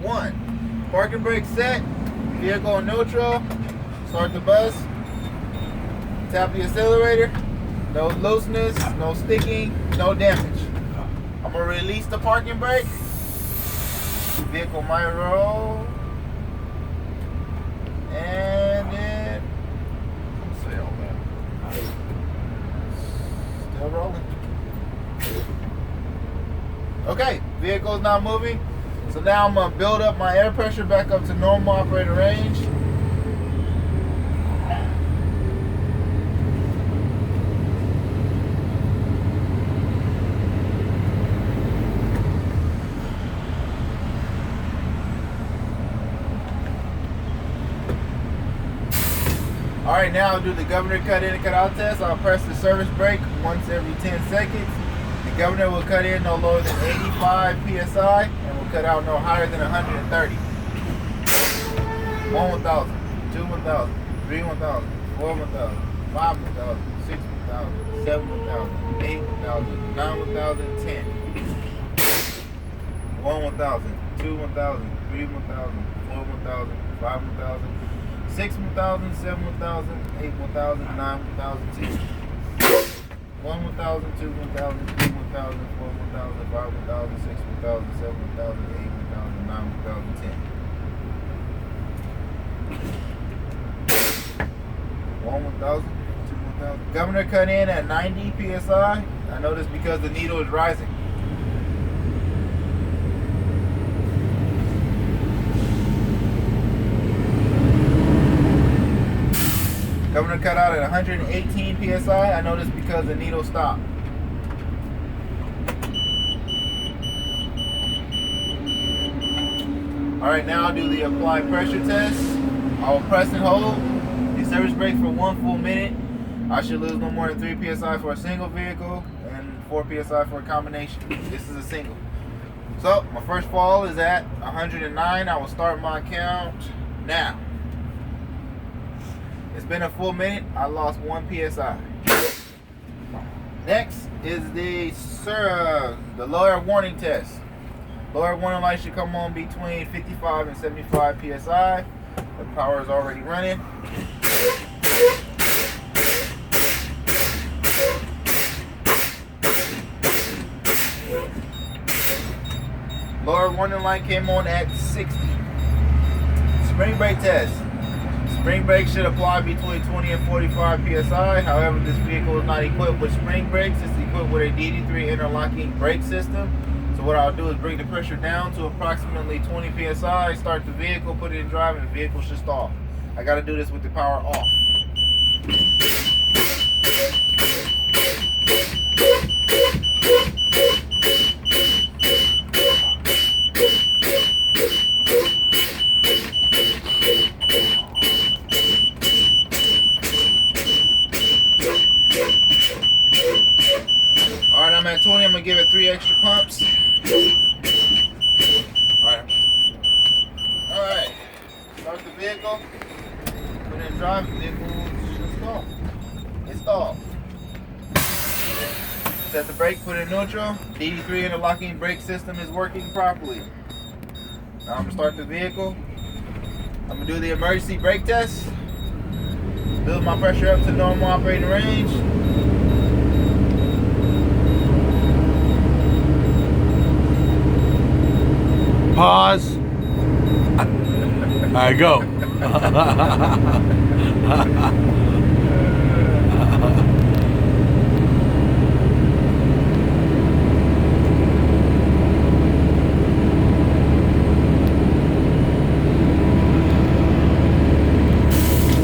1. Parking brake set. Vehicle in neutral. Start the bus. Tap the accelerator. No looseness, no sticking, no damage. I'm gonna release the parking brake. Vehicle might roll. And then Say all that. still rolling. Okay, vehicle's not moving. So now I'm gonna build up my air pressure back up to normal operating range. Alright, now I'll do the governor cut in and cut out test. I'll press the service brake once every 10 seconds. The governor will cut in no lower than 85 psi and will cut out no higher than 130. 1 1000, 2 1000, 3 1000, 4 1000, 5 1000, 6 1000, 7 1000, 8 1000, 9 1000, 10. 1 1000, 2 1000, 3 1000, 4 1000, 5 1000, 6 1000, 7 1000, 8 1000, 9 1000, 10. 1 1000, 2 1000, 3 1000, 4 1000, 5 1000, 6 1000, 7 1000, 8 1000, 9 1000, 10. 1 1000, 2 1000. Governor cut in at 90 psi. I know this because the needle is rising. Governor cut out at 118 psi. I know this because the needle stopped. Alright, now I'll do the apply pressure test. I will press and hold the service brake for 1 full minute. I should lose no more than 3 psi for a single vehicle and 4 psi for a combination. This is a single. So, my first fall is at 109. I will start my count now. It's been a full minute. I lost 1 psi. Next is the lower warning test. Lower warning light should come on between 55 and 75 psi. The power is already running. Lower warning light came on at 60. Spring brake test. Spring brakes should apply between 20 and 45 psi. However, this vehicle is not equipped with spring brakes. It's equipped with a DD3 interlocking brake system. So what I'll do is bring the pressure down to approximately 20 psi, start the vehicle, put it in drive, and the vehicle should stall. I got to do this with the power off. Alright, I'm at 20. I'm going to give it 3 extra pumps. Alright. Start the vehicle. Put it in drive. The vehicle should stall. It stalled. Set the brake, put it in neutral. DD3 interlocking brake system is working properly. Now I'm going to start the vehicle. I'm going to do the emergency brake test. Build my pressure up to normal operating range. Pause. All right, go.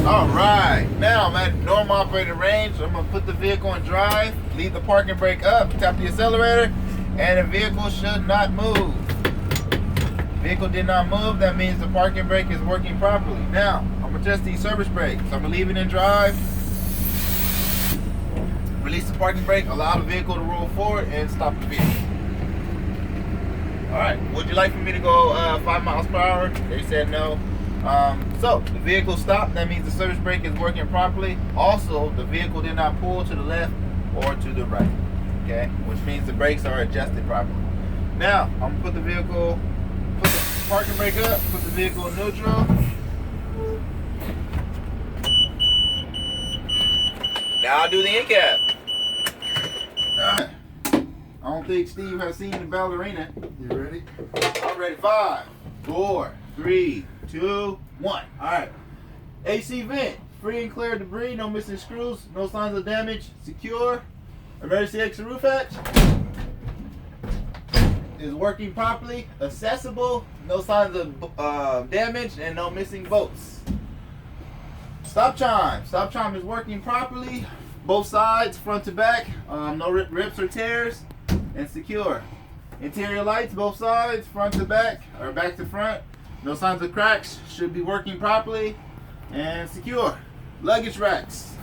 All right, now I'm at normal operating range. I'm gonna put the vehicle in drive, leave the parking brake up, tap the accelerator, and the vehicle should not move. Vehicle did not move. That means the parking brake is working properly. Now, I'm gonna test these service brakes. I'm gonna leave it in drive, release the parking brake, allow the vehicle to roll forward, and stop the vehicle. All right, would you like for me to go 5 miles per hour? They said no. So the vehicle stopped. That means the service brake is working properly. Also, the vehicle did not pull to the left or to the right. Okay, which means the brakes are adjusted properly. Now I'm gonna put the vehicle. parking brake up, put the vehicle in neutral. Now I'll do the end cap. I don't think Steve has seen the ballerina. You ready? I'm ready. 5, 4, 3, 2, 1. Alright. AC vent. Free and clear debris. No missing screws. No signs of damage. Secure. Emergency exit roof hatch is working properly. Accessible. No signs of damage and no missing bolts. Stop chime. Stop chime is working properly. Both sides, front to back. No rips or tears. And secure. Interior lights, both sides, front to back or back to front. No signs of cracks. Should be working properly and secure. Luggage racks.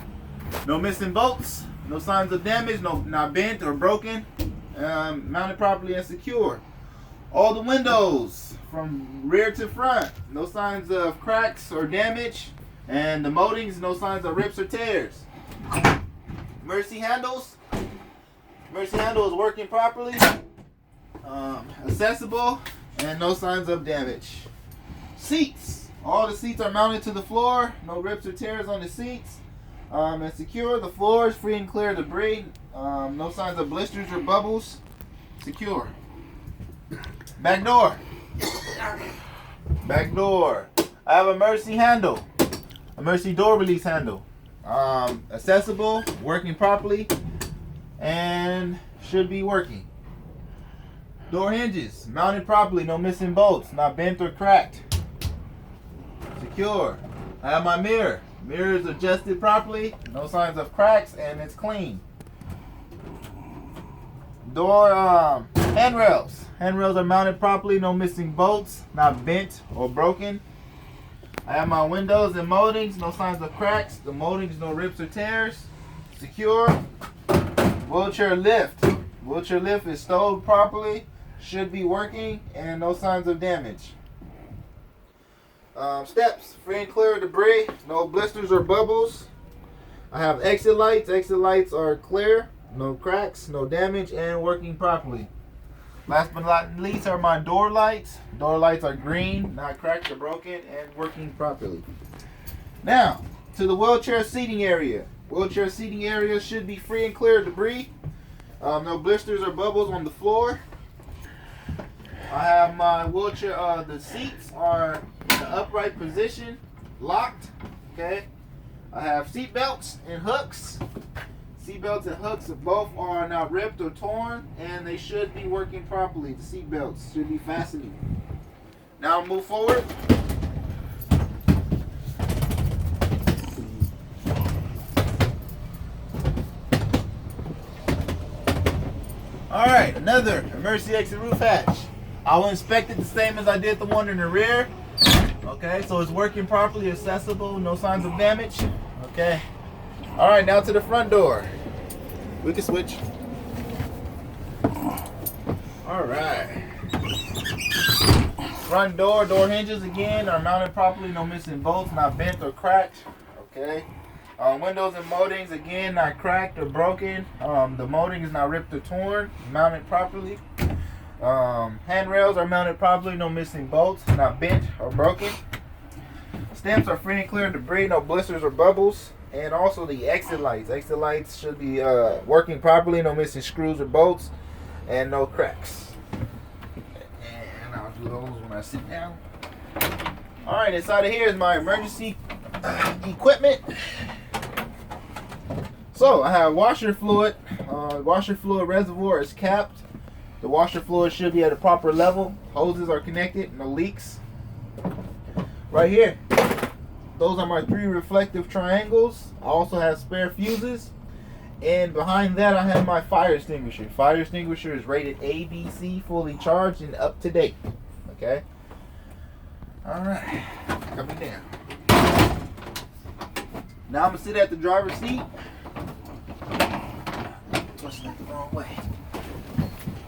No missing bolts. No signs of damage. Not bent or broken. Mounted properly and secure. All the windows from rear to front. No signs of cracks or damage. And the moldings, no signs of rips or tears. Emergency handles. Emergency handle is working properly. Accessible and no signs of damage. Seats. All the seats are mounted to the floor. No rips or tears on the seats. And secure. The floor is free and clear of debris. No signs of blisters or bubbles. Secure. Back door. Back door. I have emergency handle. Emergency door release handle. Accessible, working properly, and should be working. Door hinges, mounted properly, no missing bolts, not bent or cracked. Secure. I have my mirror. Mirror is adjusted properly, no signs of cracks, and it's clean. Door handrails. Handrails are mounted properly, no missing bolts, not bent or broken. I have my windows and moldings, no signs of cracks. The moldings, no rips or tears. Secure. Wheelchair lift. Wheelchair lift is stowed properly, should be working, and no signs of damage. Steps, free and clear of debris, no blisters or bubbles. I have exit lights. Exit lights are clear, no cracks, no damage, and working properly. Last but not least are my door lights. Door lights are green, not cracked or broken, and working properly. Now, to the wheelchair seating area. Wheelchair seating area should be free and clear of debris. No blisters or bubbles on the floor. I have my wheelchair, the seats are in the upright position, locked, okay? I have seat belts and hooks. Seat belts and hooks both are not ripped or torn, and they should be working properly. The seat belts should be fastening. Now I'll move forward. Alright, another emergency exit roof hatch. I will inspect it the same as I did the one in the rear. Okay, so it's working properly, accessible, no signs of damage. Okay. Alright, now to the front door. We can switch. Alright. Front door, door hinges again are mounted properly, no missing bolts, not bent or cracked. Okay. Windows and moldings again not cracked or broken. The molding is not ripped or torn, mounted properly. Handrails are mounted properly, no missing bolts, not bent or broken. Steps are free and clear of debris, no blisters or bubbles. And also the exit lights. Exit lights should be working properly, no missing screws or bolts, and no cracks. And I'll do those when I sit down. Alright, inside of here is my emergency equipment. So I have washer fluid. Washer fluid reservoir is capped. The washer fluid should be at a proper level. Hoses are connected, no leaks. Right here, those are my 3 reflective triangles. I also have spare fuses. And behind that I have my fire extinguisher. Fire extinguisher is rated ABC, fully charged and up to date. Okay? Alright, coming down. Now I'm going to sit at the driver's seat. Twisting it the wrong way.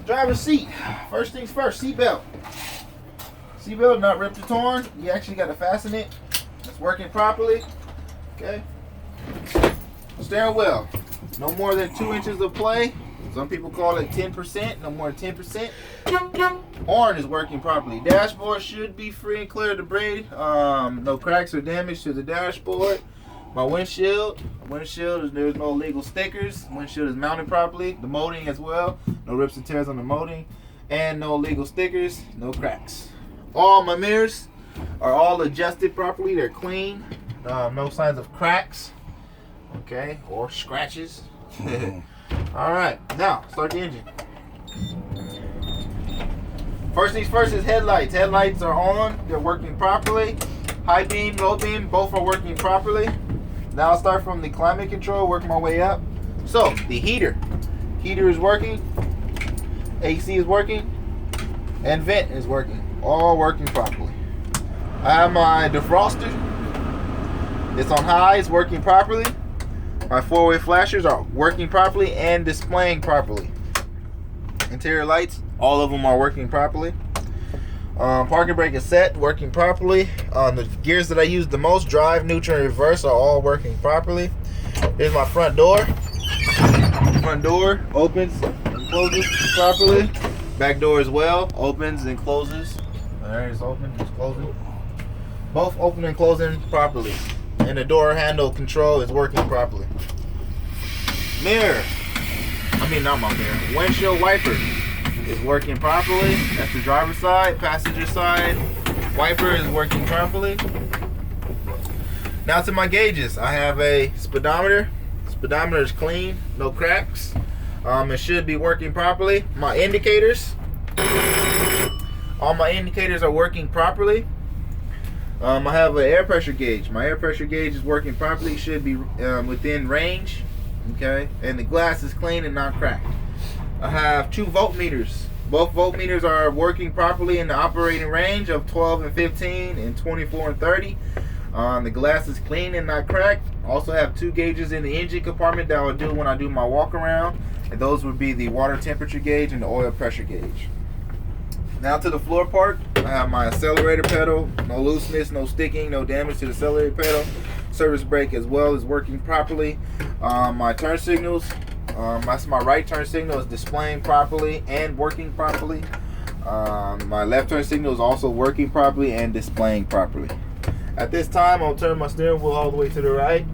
Driver's seat. First things first, seat belt. Seat belt not ripped or torn. You actually got to fasten it. It's working properly. Okay. Steering wheel. No more than 2 inches of play. Some people call it 10%, no more than 10%. Horn is working properly. Dashboard should be free and clear of debris. No cracks or damage to the dashboard. My windshield, there's no illegal stickers. Windshield is mounted properly. The molding as well. No rips and tears on the molding. And no illegal stickers, no cracks. All my mirrors are all adjusted properly. They're clean. No signs of cracks, okay, or scratches. All right, now start the engine. First things first is headlights. Headlights are on. They're working properly. High beam, low beam, both are working properly. Now I'll start from the climate control, work my way up. So the heater is working. AC is working, and vent is working. All working properly. I have my defroster. It's on high, it's working properly. My four-way flashers are working properly and displaying properly. Interior lights, all of them are working properly. Parking brake is set, working properly. The gears that I use the most, drive, neutral, and reverse, are all working properly. Here's my front door. Front door opens and closes properly. Back door as well, opens and closes. There, it's open, it's closing. Both open and closing properly. And the door handle control is working properly. Mirror. Not my mirror. Windshield wiper is working properly. That's the driver's side. Passenger side wiper is working properly. Now to my gauges. I have a speedometer. Speedometer is clean, no cracks. It should be working properly. My indicators. All my indicators are working properly. I have an air pressure gauge. My air pressure gauge is working properly. Should be within range. Okay, and the glass is clean and not cracked. I have 2 voltmeters. Both voltmeters are working properly in the operating range of 12 and 15 and 24 and 30. The glass is clean and not cracked. Also have 2 gauges in the engine compartment that I will do when I do my walk around, and those would be the water temperature gauge and the oil pressure gauge. Now to the floor part. I have my accelerator pedal, no looseness, no sticking, no damage to the accelerator pedal. Service brake as well is working properly. My turn signals, that's my right turn signal, is displaying properly and working properly. My left turn signal is also working properly and displaying properly. At this time, I'll turn my steering wheel all the way to the right.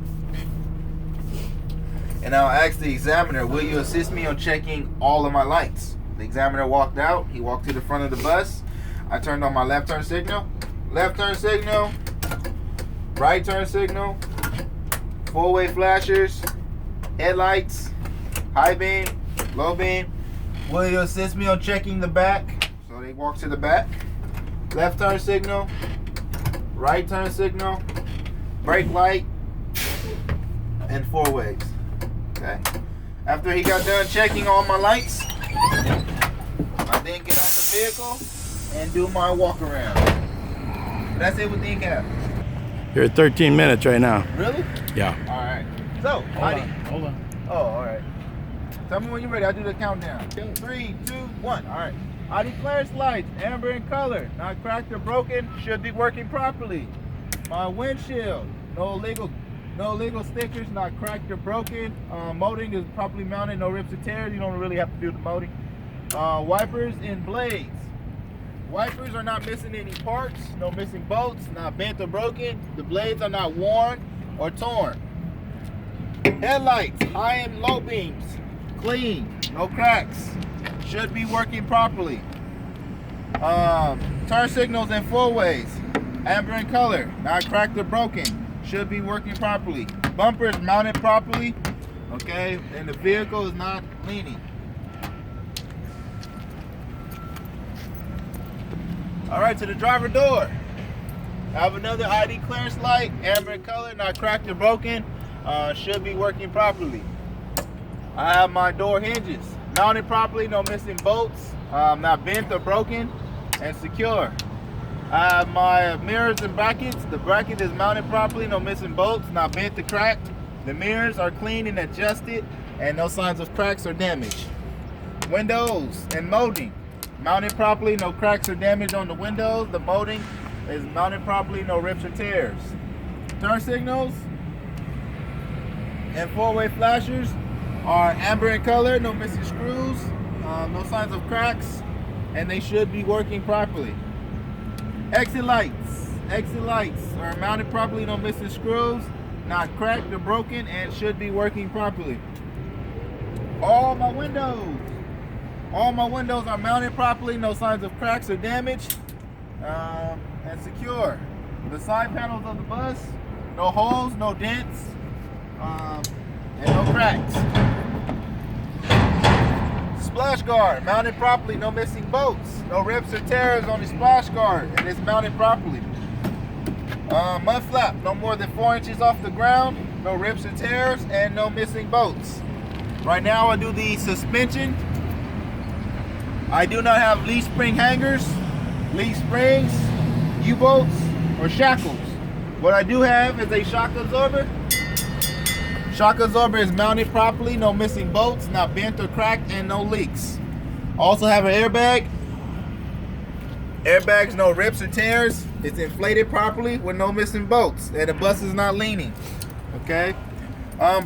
And I'll ask the examiner, will you assist me on checking all of my lights? The examiner walked out. He walked to the front of the bus. I turned on my left turn signal, right turn signal, four-way flashers, headlights, high beam, low beam. Will you assist me on checking the back? So they walk to the back. Left turn signal, right turn signal, brake light, and 4 ways. Okay. After he got done checking all my lights, I then get out the vehicle and do my walk around. That's it with the in-cab. You're at 13 minutes right now. Really? Yeah. All right. So, Hold on. Oh, all right. Tell me when you're ready. I'll do the countdown. 3, 2, 1. All right. Audi Clarence lights, amber in color, not cracked or broken, should be working properly. My windshield, no illegal stickers, not cracked or broken. Molding is properly mounted, no rips or tears. You don't really have to do the molding. Wipers and blades. Wipers are not missing any parts, no missing bolts, not bent or broken. The blades are not worn or torn. Headlights, high and low beams, clean, no cracks, should be working properly. Turn signals and 4 ways, amber in color, not cracked or broken, should be working properly. Bumpers mounted properly, okay, and the vehicle is not leaning. All right, to the driver door. I have another ID clearance light, amber in color, not cracked or broken, should be working properly. I have my door hinges mounted properly, no missing bolts, not bent or broken, and secure. I have my mirrors and brackets. The bracket is mounted properly, no missing bolts, not bent or cracked. The mirrors are clean and adjusted, and no signs of cracks or damage. Windows and molding, mounted properly, no cracks or damage on the windows. The molding is mounted properly, no rips or tears. Turn signals and 4-way flashers are amber in color, no missing screws, no signs of cracks, and they should be working properly. Exit lights are mounted properly, no missing screws, not cracked or broken, and should be working properly. All my windows are mounted properly, no signs of cracks or damage, and secure. The side panels of the bus, no holes, no dents, and no cracks. Splash guard, mounted properly, no missing bolts, no rips or tears on the splash guard, and it's mounted properly. Mud flap, no more than 4 inches off the ground, no rips or tears, and no missing bolts. Right now I do the suspension. I do not have leaf spring hangers, leaf springs, U-bolts, or shackles. What I do have is a shock absorber. Shock absorber is mounted properly, no missing bolts, not bent or cracked, and no leaks. Also have an airbag. Airbags, no rips or tears. It's inflated properly with no missing bolts, and the bus is not leaning. Okay.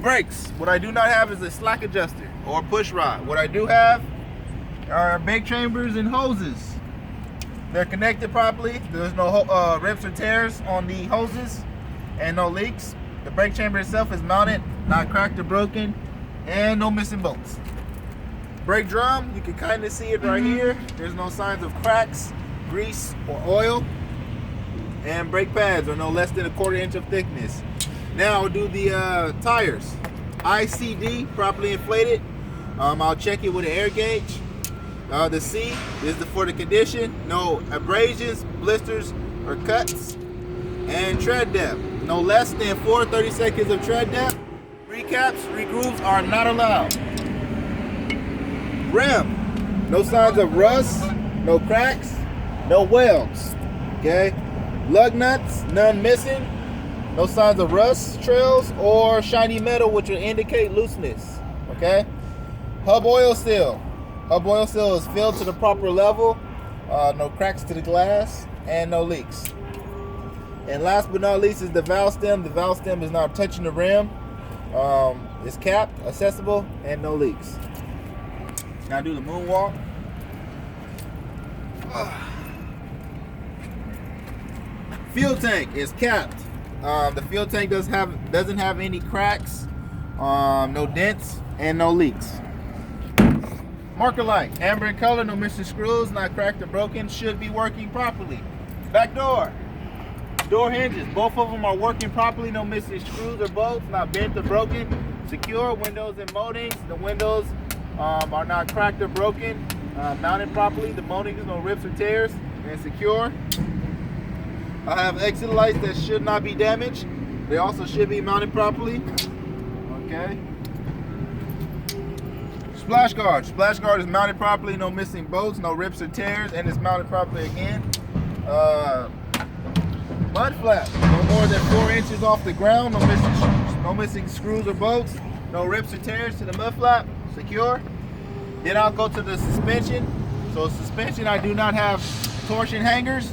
Brakes. What I do not have is a slack adjuster or push rod. What I do have are brake chambers and hoses. They're connected properly. There's no rips or tears on the hoses, and no leaks. The brake chamber itself is mounted, not cracked or broken, and no missing bolts. Brake drum, you can kind of see it right here. There's no signs of cracks, grease, or oil. And brake pads are no less than 1/4 inch of thickness. Now I'll do the tires. ICD, properly inflated. I'll check it with an air gauge. The C is for the condition. No abrasions, blisters, or cuts. And tread depth, no less than 4 30-seconds of tread depth. Recaps, regrooves are not allowed. Rim, no signs of rust, no cracks, no welds. Okay. Lug nuts, none missing. No signs of rust trails or shiny metal, which will indicate looseness. Okay. Hub oil seal. Hub oil seal is filled to the proper level. No cracks to the glass and no leaks. And last but not least is the valve stem. The valve stem is not touching the rim. It's capped, accessible, and no leaks. Now do the moonwalk. Fuel tank is capped. The fuel tank doesn't have any cracks, no dents, and no leaks. Marker light, amber in color, no missing screws, not cracked or broken, should be working properly. Back door. Door hinges, both of them are working properly, no missing screws or bolts, not bent or broken. Secure. Windows and moldings, the windows are not cracked or broken, mounted properly. The moldings, no rips or tears, and secure. I have exit lights that should not be damaged. They also should be mounted properly. Okay. Splash guard. Splash guard is mounted properly, no missing bolts, no rips or tears, and it's mounted properly again. Mud flap, no more than 4 inches off the ground, no missing screws or bolts, no rips or tears to the mud flap, secure. Then I'll go to the suspension. So suspension, I do not have torsion hangers,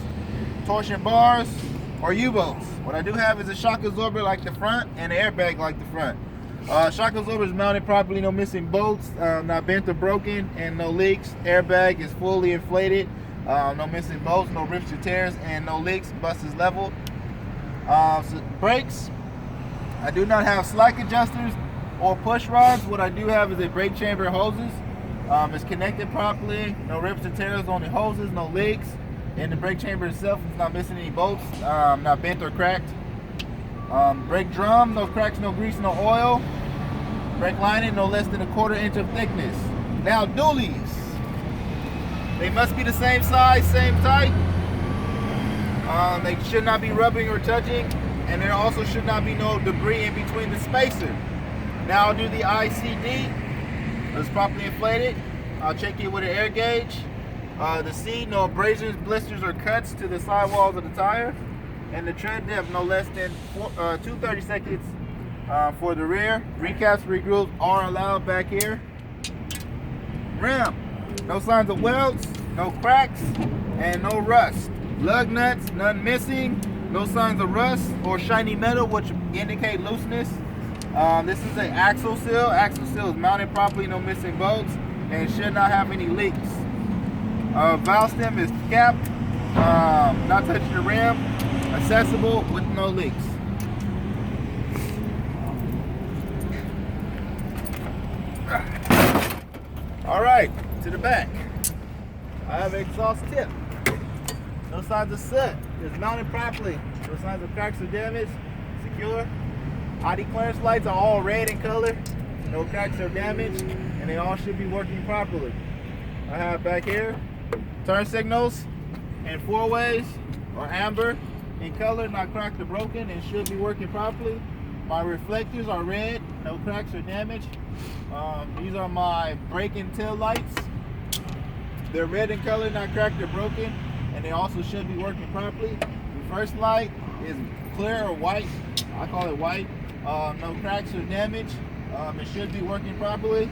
torsion bars, or U-bolts. What I do have is a shock absorber like the front and an airbag like the front. Shock absorber is mounted properly, no missing bolts, not bent or broken, and no leaks. Airbag is fully inflated, no missing bolts, no rips or tears, and no leaks. Bus is level. So brakes, I do not have slack adjusters or push rods. What I do have is a brake chamber hoses. It's connected properly, no rips or tears on the hoses, no leaks. And the brake chamber itself is not missing any bolts, not bent or cracked. Brake drum, no cracks, no grease, no oil. Brake lining, no less than 1/4 inch of thickness. Now dualies, they must be the same size, same type. They should not be rubbing or touching, and there also should not be no debris in between the spacer. Now I'll do the ICD. It's properly inflated. I'll check it with an air gauge. The C, no abrasions, blisters, or cuts to the sidewalls of the tire. And the tread depth, no less than 2 30-seconds for the rear. Recaps, regrooves are allowed back here. Rim, no signs of welds, no cracks, and no rust. Lug nuts, none missing. No signs of rust or shiny metal, which indicate looseness. This is an axle seal. Axle seal is mounted properly, no missing bolts, and should not have any leaks. Valve stem is capped, not touching the rim, accessible with no leaks. All right, to the back. I have an exhaust tip. No signs of soot. It's mounted properly. No signs of cracks or damage. Secure. ID clearance lights are all red in color. No cracks or damage, and they all should be working properly. I have back here turn signals and 4-ways are amber in color, not cracked or broken, and should be working properly. My reflectors are red, no cracks or damage. These are my brake and tail lights. They're red in color, not cracked or broken, and they also should be working properly. The first light is clear or white. I call it white. No cracks or damage. It should be working properly.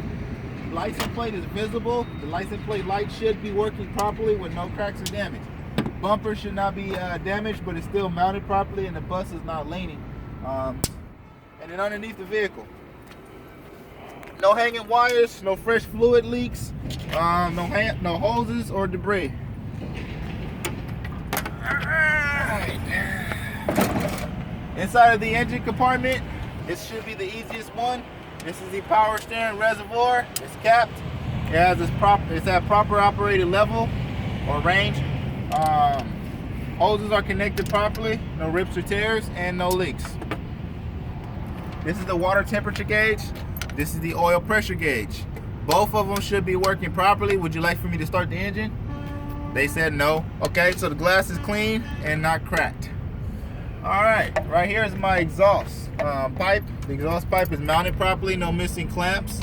License plate is visible. The license plate light should be working properly with no cracks or damage. Bumper should not be damaged, but it's still mounted properly, and the bus is not leaning. And then underneath the vehicle, no hanging wires, no fresh fluid leaks, no hoses or debris. Inside of the engine compartment, it should be the easiest one. This is the power steering reservoir. It's capped. It has it's at proper operated level or range. Hoses are connected properly, no rips or tears, and no leaks. This is the water temperature gauge. This is the oil pressure gauge. Both of them should be working properly. Would you like for me to start the engine? They said no. Okay, so the glass is clean and not cracked. All right here is my exhaust pipe. The exhaust pipe is mounted properly, no missing clamps.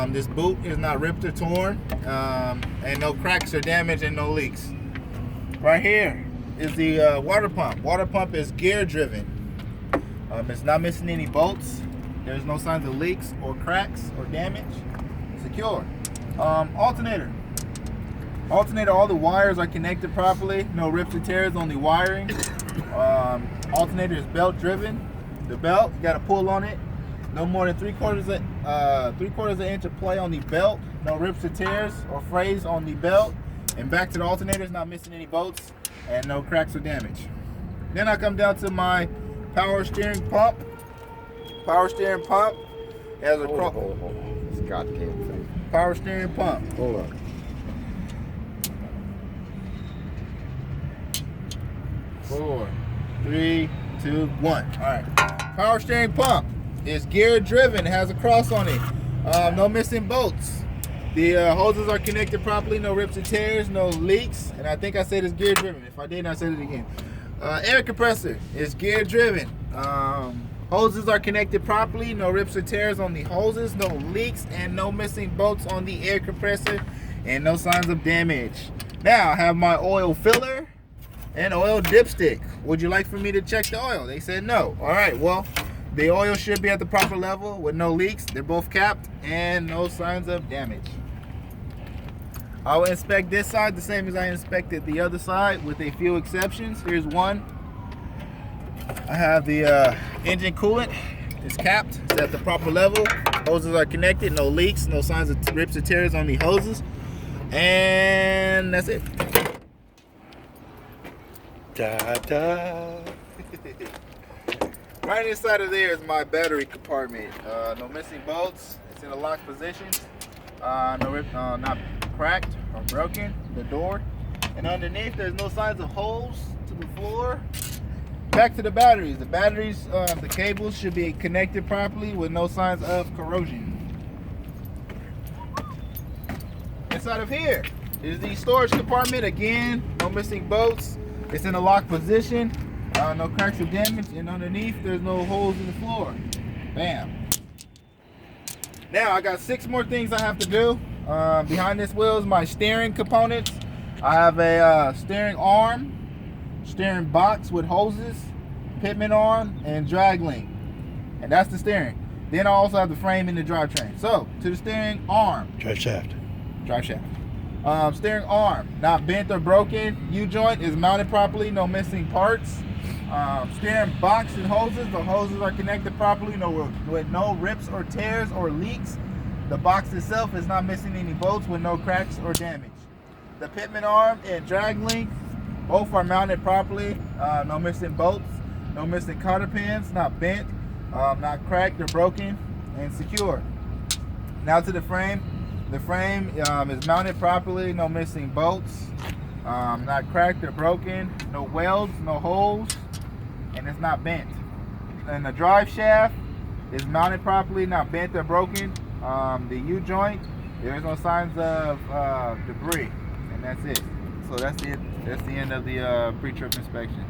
This boot is not ripped or torn, and no cracks or damage and no leaks. Right here is the water pump. Water pump is gear driven. It's not missing any bolts. There's no signs of leaks or cracks or damage. Secure. Alternator, all the wires are connected properly. No rips or tears on the wiring. Alternator is belt driven. The belt, you got to pull on it. No more than 3/4 inch of play on the belt. No rips or tears or frays on the belt. And back to the alternator, it's not missing any bolts and no cracks or damage. Then I come down to my power steering pump. Power steering pump has a hold on. This goddamn thing. Power steering pump. Hold on. Four, 3, 2, 1. All right. Power steering pump is gear driven. It has a cross on it. No missing bolts. The hoses are connected properly. No rips and tears. No leaks. And I think I said it's gear driven. If I didn't, I said it again. Air compressor is gear driven. Hoses are connected properly. No rips or tears on the hoses. No leaks and no missing bolts on the air compressor. And no signs of damage. Now I have my oil filler and oil dipstick. Would you like for me to check the oil? They said no. All right, well, the oil should be at the proper level with no leaks. They're both capped and no signs of damage. I will inspect this side the same as I inspected the other side with a few exceptions. Here's one. I have the engine coolant. It's capped. It's at the proper level. Hoses are connected. No leaks. No signs of rips or tears on the hoses. And that's it. Da-da. Right inside of there is my battery compartment. No missing bolts. It's in a locked position. Not cracked or broken. The door. And underneath, there's no signs of holes to the floor. Back to the batteries. The batteries, the cables should be connected properly with no signs of corrosion. Inside of here is the storage compartment. Again, no missing bolts. It's in a locked position. No cracks or damage. And underneath, there's no holes in the floor. Bam. Now, I got 6 more things I have to do. Behind this wheel is my steering components. I have a steering arm, steering box with hoses, pitman arm, and drag link. And that's the steering. Then I also have the frame and the drivetrain. So, to the steering arm. Drive shaft. Drive shaft. Steering arm, not bent or broken. U-joint is mounted properly, no missing parts. Steering box and hoses. The hoses are connected properly, with no rips or tears or leaks. The box itself is not missing any bolts with no cracks or damage. The pitman arm and drag link, both are mounted properly. No missing bolts, no missing cotter pins, not bent, not cracked or broken, and secure. Now to the frame. The frame is mounted properly, no missing bolts, not cracked or broken, no welds, no holes, and it's not bent. And the drive shaft is mounted properly, not bent or broken. The U-joint, there's no signs of debris, and that's it. So that's the end of the pre-trip inspection.